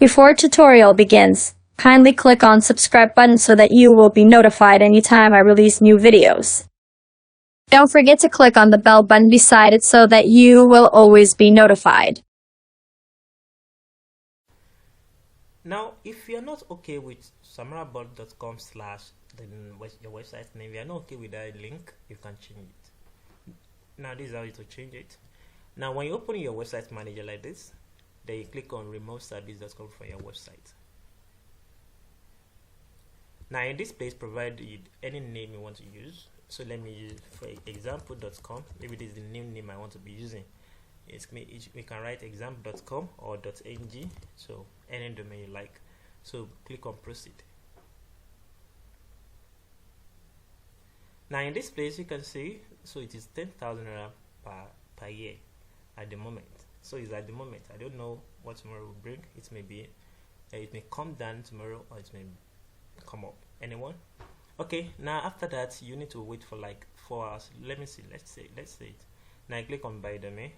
Before tutorial begins, kindly click on subscribe button so that you will be notified anytime I release new videos. Don't forget to click on the bell button beside it so that you will always be notified. Now, if you're not okay with samorabot.com / your website name, you're not okay with that link, you can change it. Now, this is how you to change it. Now, when you open your website manager like this, then you click on remove service.com from your website. Now, in this place, provide any name you want to use. So let me use, for example.com. Maybe this is the new name I want to be using. We can write example.com or .ng, so any domain you like. So click on proceed. Now in this place you can see, so it is 10,000 naira per year at the moment. So it's at the moment. I don't know what tomorrow will bring. It may come down tomorrow, or it may come up. Anyone? Okay, now after that you need to wait for like 4 hours. Let me see, let's say it. Now I click on buy domain.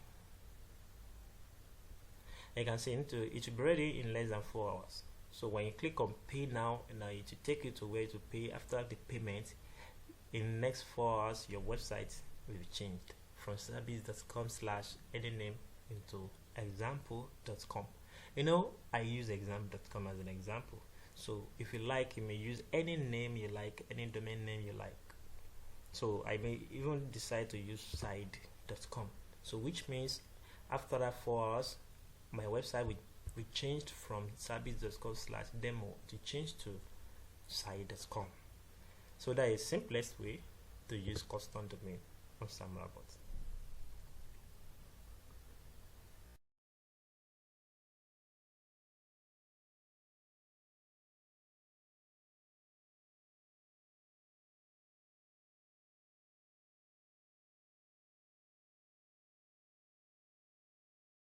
You can see it will be ready in less than 4 hours. So when you click on pay now it will take you to where to pay. After the payment, in the next 4 hours your website will be changed from service.com / any name into example.com. I use example.com as an example. So if you like, you may use any name you like, any domain name you like. So I may even decide to use side.com. So which means after that 4 hours, my website will change from service.com / demo to change to side.com. So that is the simplest way to use custom domain on Samora.